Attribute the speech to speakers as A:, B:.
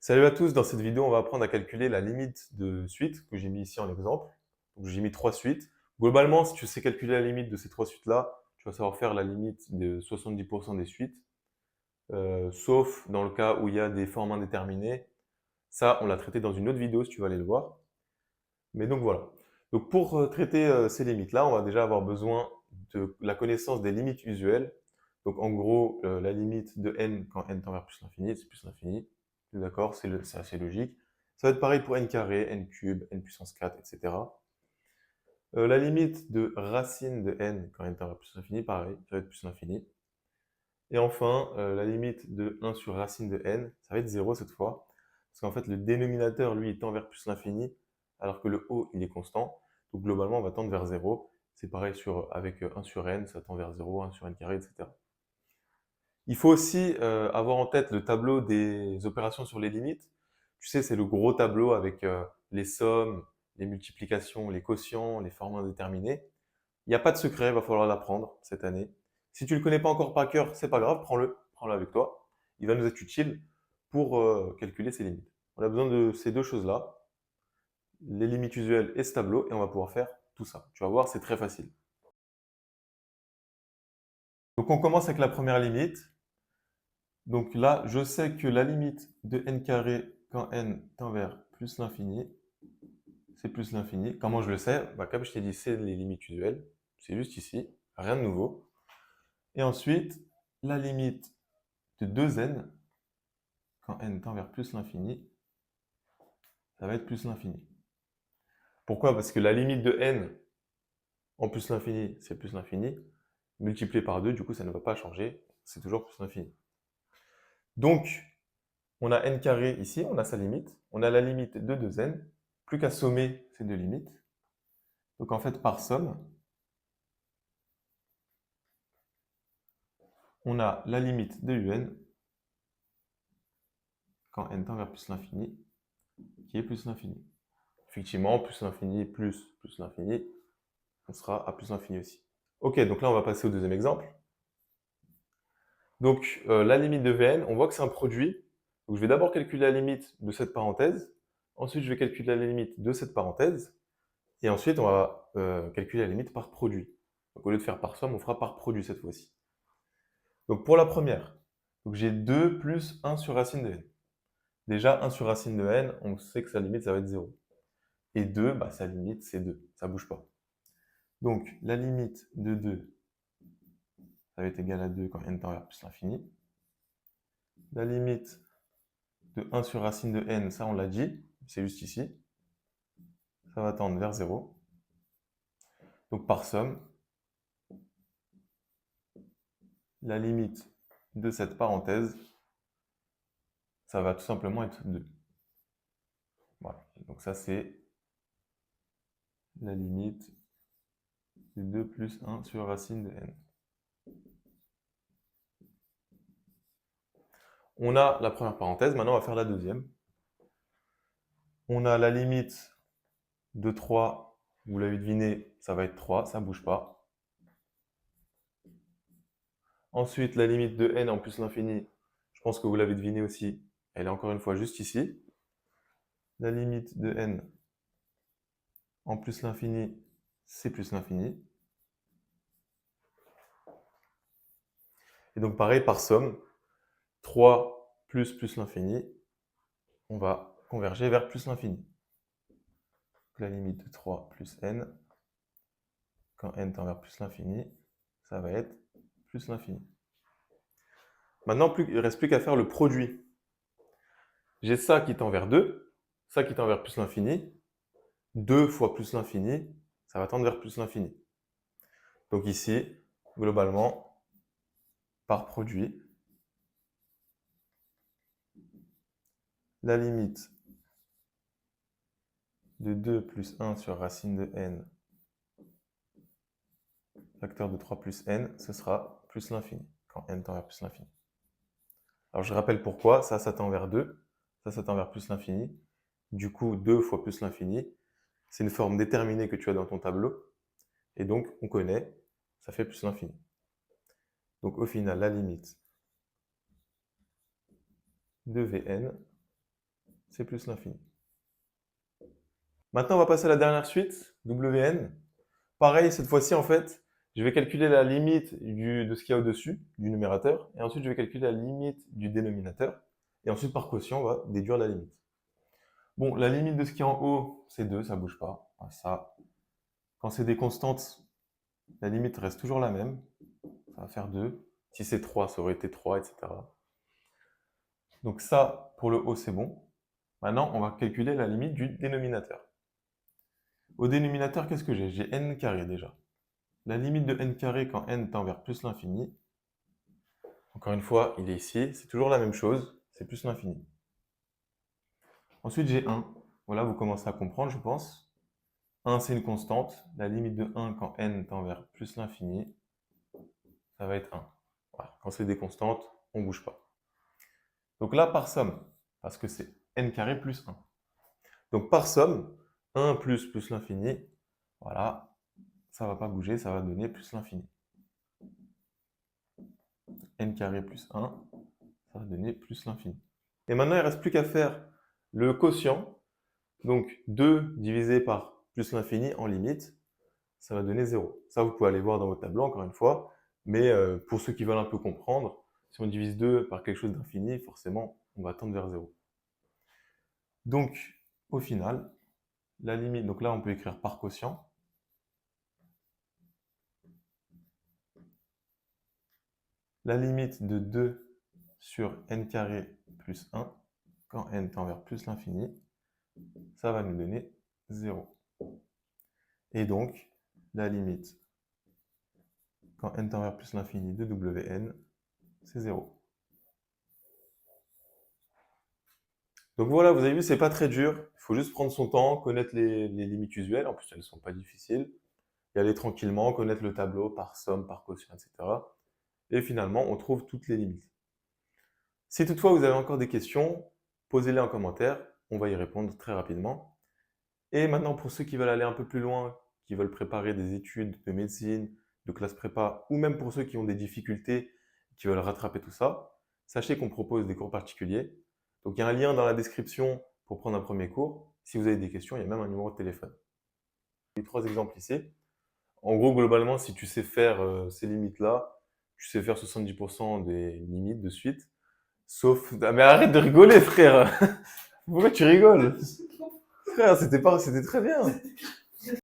A: Salut à tous, dans cette vidéo, on va apprendre à calculer la limite de suite que j'ai mis ici en exemple. Donc, j'ai mis trois suites. Globalement, si tu sais calculer la limite de ces trois suites-là, tu vas savoir faire la limite de 70% des suites, sauf dans le cas où il y a des formes indéterminées. Ça, on l'a traité dans une autre vidéo si tu veux aller le voir. Mais donc voilà. Donc pour traiter ces limites-là, on va déjà avoir besoin de la connaissance des limites usuelles. Donc en gros, la limite de n quand n tend vers plus l'infini, c'est plus l'infini. D'accord, c'est assez logique. Ça va être pareil pour n carré, n cube, n puissance 4, etc. La limite de racine de n quand n tend vers plus l'infini, pareil, ça va être plus l'infini. Et enfin, la limite de 1 sur racine de n, ça va être 0 cette fois. Parce qu'en fait, le dénominateur, lui, il tend vers plus l'infini, alors que le haut, il est constant. Donc globalement, on va tendre vers 0. C'est pareil avec 1 sur n, ça tend vers 0, 1 sur n carré, etc. Il faut aussi avoir en tête le tableau des opérations sur les limites. Tu sais, c'est le gros tableau avec les sommes, les multiplications, les quotients, les formes indéterminées. Il n'y a pas de secret, il va falloir l'apprendre cette année. Si tu ne le connais pas encore par cœur, c'est pas grave, prends-le avec toi. Il va nous être utile pour calculer ses limites. On a besoin de ces deux choses-là, les limites usuelles et ce tableau, et on va pouvoir faire tout ça. Tu vas voir, c'est très facile. Donc on commence avec la première limite. Donc là, je sais que la limite de n carré quand n tend vers plus l'infini, c'est plus l'infini. Comment je le sais? Comme je t'ai dit, c'est les limites usuelles. C'est juste ici, rien de nouveau. Et ensuite, la limite de 2n, quand n tend vers plus l'infini, ça va être plus l'infini. Pourquoi? Parce que la limite de n en plus l'infini, c'est plus l'infini. Multiplié par 2, du coup, ça ne va pas changer. C'est toujours plus l'infini. Donc, on a n carré ici, on a sa limite. On a la limite de 2n. Plus qu'à sommer ces deux limites. Donc, en fait, par somme, on a la limite de un quand n tend vers plus l'infini, qui est plus l'infini. Effectivement, plus l'infini plus l'infini, on sera à plus l'infini aussi. Ok, donc là on va passer au deuxième exemple. Donc la limite de Vn, on voit que c'est un produit. Donc je vais d'abord calculer la limite de cette parenthèse, ensuite je vais calculer la limite de cette parenthèse, et ensuite on va calculer la limite par produit. Donc au lieu de faire par somme, on fera par produit cette fois-ci. Donc pour la première, j'ai 2 plus 1 sur racine de n. Déjà, 1 sur racine de n, on sait que sa limite, ça va être 0. Et 2, sa limite, c'est 2. Ça ne bouge pas. Donc, la limite de 2, ça va être égal à 2 quand n tend vers plus l'infini. La limite de 1 sur racine de n, ça on l'a dit, c'est juste ici. Ça va tendre vers 0. Donc, par somme, la limite de cette parenthèse, ça va tout simplement être 2. Voilà. Donc ça, c'est la limite de 2 plus 1 sur racine de n. On a la première parenthèse, maintenant on va faire la deuxième. On a la limite de 3, vous l'avez deviné, ça va être 3, ça ne bouge pas. Ensuite, la limite de n en plus l'infini, je pense que vous l'avez deviné aussi, elle est encore une fois juste ici. La limite de n en plus l'infini, c'est plus l'infini. Et donc pareil, par somme, 3 plus l'infini, on va converger vers plus l'infini. La limite de 3 plus n, quand n tend vers plus l'infini, ça va être plus l'infini. Maintenant, il ne reste plus qu'à faire le produit. J'ai ça qui tend vers 2, ça qui tend vers plus l'infini. 2 fois plus l'infini, ça va tendre vers plus l'infini. Donc ici, globalement, par produit, la limite de 2 plus 1 sur racine de n, facteur de 3 plus n, ce sera plus l'infini, quand n tend vers plus l'infini. Alors je rappelle pourquoi, ça tend vers 2, ça tend vers plus l'infini. Du coup, 2 fois plus l'infini, c'est une forme déterminée que tu as dans ton tableau. Et donc, on connaît, ça fait plus l'infini. Donc au final, la limite de Vn, c'est plus l'infini. Maintenant, on va passer à la dernière suite, Wn. Pareil, cette fois-ci, en fait, je vais calculer la limite de ce qu'il y a au-dessus, du numérateur, et ensuite je vais calculer la limite du dénominateur, et ensuite par quotient, on va déduire la limite. Bon, la limite de ce qui est en haut, c'est 2, ça bouge pas. Ça, quand c'est des constantes, la limite reste toujours la même, ça va faire 2. Si c'est 3, ça aurait été 3, etc. Donc ça, pour le haut, c'est bon. Maintenant, on va calculer la limite du dénominateur. Au dénominateur, qu'est-ce que j'ai? J'ai n carré déjà. La limite de n carré quand n tend vers plus l'infini, encore une fois, il est ici, c'est toujours la même chose, c'est plus l'infini. Ensuite, j'ai 1. Voilà, vous commencez à comprendre, je pense. 1, c'est une constante. La limite de 1 quand n tend vers plus l'infini, ça va être 1. Voilà. Quand c'est des constantes, on ne bouge pas. Donc là, par somme, parce que c'est n carré plus 1. Donc par somme, 1 plus l'infini, voilà, ça ne va pas bouger, ça va donner plus l'infini. N carré plus 1, ça va donner plus l'infini. Et maintenant, il ne reste plus qu'à faire le quotient. Donc 2 divisé par plus l'infini en limite, ça va donner 0. Ça, vous pouvez aller voir dans votre tableau, encore une fois. Mais pour ceux qui veulent un peu comprendre, si on divise 2 par quelque chose d'infini, forcément, on va tendre vers 0. Donc, au final, la limite, donc là, on peut écrire par quotient. La limite de 2 sur n carré plus 1, quand n tend vers plus l'infini, ça va nous donner 0. Et donc, la limite, quand n tend vers plus l'infini de Wn, c'est 0. Donc voilà, vous avez vu, c'est pas très dur. Il faut juste prendre son temps, connaître les limites usuelles. En plus, elles ne sont pas difficiles. Y aller tranquillement, connaître le tableau par somme, par quotient, etc. Et finalement, on trouve toutes les limites. Si toutefois vous avez encore des questions, posez-les en commentaire. On va y répondre très rapidement. Et maintenant, pour ceux qui veulent aller un peu plus loin, qui veulent préparer des études de médecine, de classe prépa, ou même pour ceux qui ont des difficultés, qui veulent rattraper tout ça, sachez qu'on propose des cours particuliers. Donc il y a un lien dans la description pour prendre un premier cours. Si vous avez des questions, il y a même un numéro de téléphone. Les 3 exemples ici. En gros, globalement, si tu sais faire ces limites-là, tu sais faire 70% des limites de suite. Sauf... Ah, mais arrête de rigoler, frère. Pourquoi tu rigoles? Frère, c'était très bien.